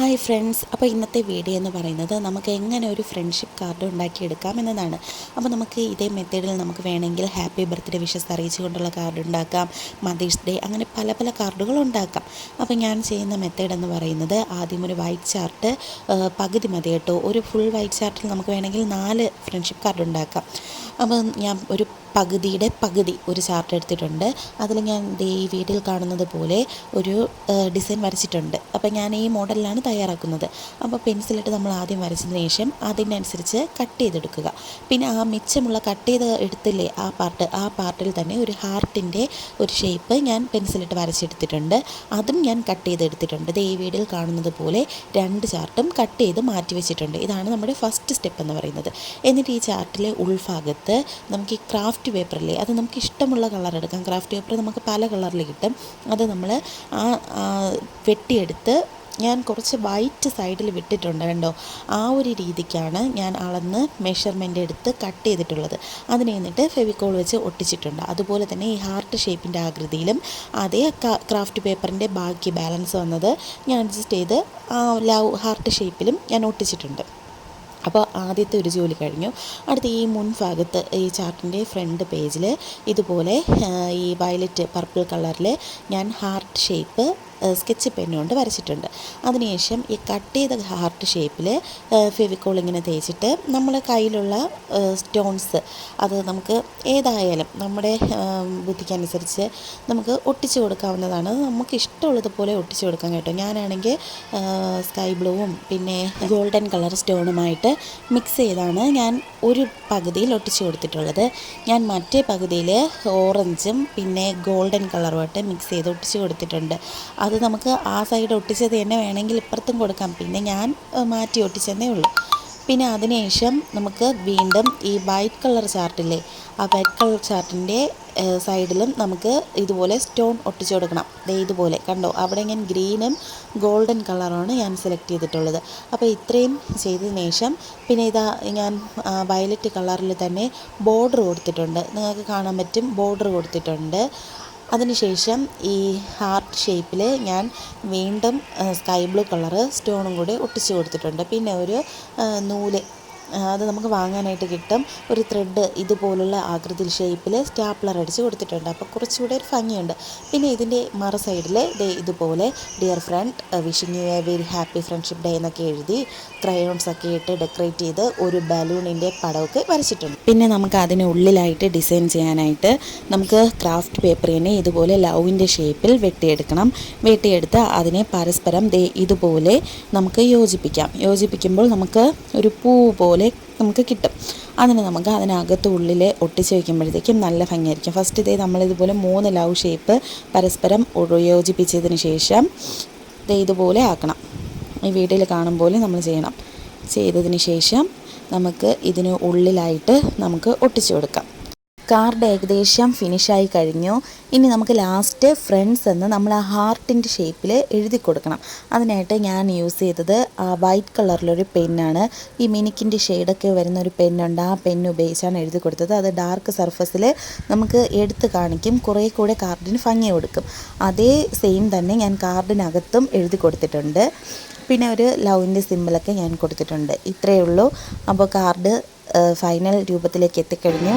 Hi friends, അപ്പോൾ ഇന്നത്തെ video എന്ന് പറയുന്നത് നമുക്ക് എങ്ങനെ ഒരു ഫ്രണ്ട്ഷിപ്പ് കാർഡ് ഉണ്ടാക്കിയെടുക്കാം എന്നതാണ്. അപ്പോൾ നമുക്ക് ഇതേ മെത്തേഡിൽ നമുക്ക് വേണമെങ്കിൽ ഹാപ്പി ബർത്ത്ഡേ വിഷസ് അറിയിച്ചുകൊണ്ടുള്ള കാർഡ് ഉണ്ടാക്കാം, മദേഴ്സ് ഡേ, അങ്ങനെ പല പല കാർഡുകൾ ഉണ്ടാക്കാം. അപ്പോൾ ഞാൻ ചെയ്യുന്ന മെത്തേഡ് എന്ന് പറയുന്നത് ആദ്യം ഒരു വൈറ്റ് ചാർട്ട് പകുതി മതി കേട്ടോ. ഒരു ഫുൾ വൈറ്റ് ചാർട്ടിൽ നമുക്ക് വേണമെങ്കിൽ 4 ഫ്രണ്ട്ഷിപ്പ് കാർഡ് ഉണ്ടാക്കാം. അപ്പോൾ ഞാൻ ഒരു പകുതിയുടെ പകുതി ഒരു ചാർട്ട് എടുത്തിട്ടുണ്ട്. അതിൽ ഞാൻ ഈ വീഡിയോയിൽ കാണുന്നത് പോലെ ഒരു ഡിസൈൻ വരച്ചിട്ടുണ്ട്. അപ്പോൾ ഞാൻ ഈ മോഡലിലാണ് തയ്യാറാക്കുന്നത്. അപ്പോൾ പെൻസിലിട്ട് നമ്മൾ ആദ്യം വരച്ചതിന് ശേഷം അതിനനുസരിച്ച് കട്ട് ചെയ്തെടുക്കുക. പിന്നെ ആ മിച്ചമുള്ള കട്ട് ചെയ്ത് എടുത്തില്ലേ ആ പാർട്ടിൽ തന്നെ ഒരു ഹാർട്ടിൻ്റെ ഒരു ഷേപ്പ് ഞാൻ പെൻസിലിട്ട് വരച്ചെടുത്തിട്ടുണ്ട്. അതും ഞാൻ കട്ട് ചെയ്തെടുത്തിട്ടുണ്ട്. ഈ വീഡിയോയിൽ കാണുന്നത് പോലെ 2 ചാർട്ടും കട്ട് ചെയ്ത് മാറ്റി വെച്ചിട്ടുണ്ട്. ഇതാണ് നമ്മുടെ ഫസ്റ്റ് സ്റ്റെപ്പ് എന്ന് പറയുന്നത്. എന്നിട്ട് ഈ ചാർട്ടിലെ ഉൾഭാഗത്ത് നമുക്ക് ഈ ക്രാഫ്റ്റ് പേപ്പറില്ലേ, അത് നമുക്ക് ഇഷ്ടമുള്ള കളർ എടുക്കാം. ക്രാഫ്റ്റ് പേപ്പർ നമുക്ക് പല കളറിൽ കിട്ടും. അത് നമ്മൾ വെട്ടിയെടുത്ത് ഞാൻ കുറച്ച് വൈറ്റ് സൈഡിൽ വിട്ടിട്ടുണ്ട് കണ്ടോ. ആ ഒരു രീതിക്കാണ് ഞാൻ അളന്ന് മെഷർമെൻ്റ് എടുത്ത് കട്ട് ചെയ്തിട്ടുള്ളത്. അതിനെ എന്നിട്ട് ഫെവിക്കോൾ വെച്ച് ഒട്ടിച്ചിട്ടുണ്ട്. അതുപോലെ തന്നെ ഈ ഹാർട്ട് ഷേപ്പിൻ്റെ ആകൃതിയിലും അതേ ക്രാഫ്റ്റ് പേപ്പറിൻ്റെ ബാക്കി ബാലൻസ് വന്നത് ഞാൻ അഡ്ജസ്റ്റ് ചെയ്ത് ഹാർട്ട് ഷേപ്പിലും ഞാൻ ഒട്ടിച്ചിട്ടുണ്ട്. അപ്പോൾ ആദ്യത്തെ ഒരു ജോലി കഴിഞ്ഞു. അടുത്ത ഈ മുൻഭാഗത്ത് ഈ ചാർട്ടിൻ്റെ ഫ്രണ്ട് പേജിൽ ഇതുപോലെ ഈ വയലറ്റ് പർപ്പിൾ കളറിൽ ഞാൻ ഹാർട്ട് ഷേപ്പ് സ്കെച്ച് പെന്നുകൊണ്ട് വരച്ചിട്ടുണ്ട്. അതിനുശേഷം ഈ കട്ട് ചെയ്ത ഹാർട്ട് ഷേപ്പിൽ ഫെവിക്കോൾ ഇങ്ങനെ തേച്ചിട്ട് നമ്മുടെ കയ്യിലുള്ള സ്റ്റോൺസ് അത് നമുക്ക് ഏതായാലും നമ്മുടെ ബുദ്ധിക്കനുസരിച്ച് നമുക്ക് ഒട്ടിച്ചു കൊടുക്കാവുന്നതാണ്. നമുക്ക് ഇഷ്ടമുള്ളതുപോലെ ഒട്ടിച്ചു കൊടുക്കാം കേട്ടോ. ഞാനാണെങ്കിൽ സ്കൈ ബ്ലൂവും പിന്നെ ഗോൾഡൻ കളർ സ്റ്റോണുമായിട്ട് മിക്സ് ചെയ്താണ് ഞാൻ ഒരു പകുതിയിൽ ഒട്ടിച്ചു കൊടുത്തിട്ടുള്ളത്. ഞാൻ മറ്റേ പകുതിയിൽ ഓറഞ്ചും പിന്നെ ഗോൾഡൻ കളറുമായിട്ട് മിക്സ് ചെയ്ത് ഒട്ടിച്ചു കൊടുത്തിട്ടുണ്ട്. അത് നമുക്ക് ആ സൈഡ് ഒട്ടിച്ചത് തന്നെ വേണമെങ്കിൽ ഇപ്പുറത്തും കൊടുക്കാം. പിന്നെ ഞാൻ മാറ്റി ഒട്ടിച്ചതേ ഉള്ളൂ. പിന്നെ അതിനുശേഷം നമുക്ക് വീണ്ടും ഈ വൈറ്റ് കളർ ചാർട്ടില്ലേ, ആ വൈറ്റ് കളർ ചാർട്ടിൻ്റെ സൈഡിലും നമുക്ക് ഇതുപോലെ സ്റ്റോൺ ഒട്ടിച്ചു കൊടുക്കണം. ഇതുപോലെ കണ്ടോ, അവിടെ ഞാൻ ഗ്രീനും ഗോൾഡൻ കളറാണ് ഞാൻ സെലക്ട് ചെയ്തിട്ടുള്ളത്. അപ്പോൾ ഇത്രയും ചെയ്തതിന് ശേഷം പിന്നെ ഇതാ ഞാൻ വയലറ്റ് കളറിൽ തന്നെ ബോർഡർ കൊടുത്തിട്ടുണ്ട്. നിങ്ങൾക്ക് കാണാൻ പറ്റും, ബോർഡർ കൊടുത്തിട്ടുണ്ട്. അതിനുശേഷം ഈ ഹാർട്ട് ഷേപ്പിൽ ഞാൻ വീണ്ടും സ്കൈ ബ്ലൂ കളറ് സ്റ്റോണും കൂടി ഒട്ടിച്ച് കൊടുത്തിട്ടുണ്ട്. പിന്നെ ഒരു നൂല് അത് നമുക്ക് വാങ്ങാനായിട്ട് കിട്ടും. ഒരു ത്രെഡ് ഇതുപോലുള്ള ആകൃതിയിൽ ഷേപ്പിൽ സ്റ്റാപ്ലർ അടിച്ച് കൊടുത്തിട്ടുണ്ട്. അപ്പോൾ കുറച്ചുകൂടെ ഒരു ഭംഗിയുണ്ട്. പിന്നെ ഇതിൻ്റെ മറു സൈഡിൽ ഇതുപോലെ dear friend wishing you A very happy friendship day എന്നൊക്കെ എഴുതി ക്രയോൺസ് ഒക്കെ ഇട്ട് ഡെക്കറേറ്റ് ചെയ്ത് ഒരു ബലൂണിൻ്റെ പടമൊക്കെ വരച്ചിട്ടുണ്ട്. പിന്നെ നമുക്ക് അതിനുള്ളിലായിട്ട് ഡിസൈൻ ചെയ്യാനായിട്ട് നമുക്ക് ക്രാഫ്റ്റ് പേപ്പർ തന്നെ ഇതുപോലെ ലവിൻ്റെ ഷേപ്പിൽ വെട്ടിയെടുക്കണം. വെട്ടിയെടുത്ത് അതിനെ പരസ്പരം ഇതുപോലെ നമുക്ക് യോജിപ്പിക്കുമ്പോൾ നമുക്ക് ഒരു പൂ പോലെ നമുക്ക് കിട്ടും. നമുക്ക് അതിനകത്ത് ഉള്ളിൽ ഒട്ടിച്ച് വയ്ക്കുമ്പോഴത്തേക്കും നല്ല ഭംഗിയായിരിക്കും. ഫസ്റ്റ് നമ്മളിതുപോലെ 3 ലവ് ഷേപ്പ് പരസ്പരം യോജിപ്പിച്ചതിന് ശേഷം ഇതുപോലെ ആക്കണം. ഈ വീഡിയോയിൽ കാണും പോലെ നമ്മൾ ചെയ്യണം. ചെയ്തതിന് ശേഷം നമുക്ക് ഇതിന് ഉള്ളിലായിട്ട് നമുക്ക് ഒട്ടിച്ചു കൊടുക്കാം. കാർഡ് ഏകദേശം ഫിനിഷായി കഴിഞ്ഞു. ഇനി നമുക്ക് ലാസ്റ്റ് ഫ്രണ്ട്സ് എന്ന് നമ്മൾ ആ ഹാർട്ടിൻ്റെ ഷേപ്പിൽ എഴുതി കൊടുക്കണം. അതിനായിട്ട് ഞാൻ യൂസ് ചെയ്തത് വൈറ്റ് കളറിലൊരു പെന്നാണ്. ഈ മിനിക്കിൻ്റെ ഷെയ്ഡൊക്കെ വരുന്ന ഒരു പെന്നുണ്ട്. ആ പെന്ന് ഉപയോഗിച്ചാണ് എഴുതി കൊടുത്തത്. അത് ഡാർക്ക് സർഫസിൽ നമുക്ക് എടുത്ത് കാണിക്കും, കുറേ കൂടെ കാർഡിന് ഭംഗി കൊടുക്കും. അതേ സെയിം തന്നെ ഞാൻ കാർഡിനകത്തും എഴുതി കൊടുത്തിട്ടുണ്ട്. പിന്നെ ഒരു ലവിൻ്റെ സിമ്പിളൊക്കെ ഞാൻ കൊടുത്തിട്ടുണ്ട്. ഇത്രയേ ഉള്ളൂ. അപ്പോൾ കാർഡ് ഫൈനൽ രൂപത്തിലേക്ക് എത്തിക്കഴിഞ്ഞു.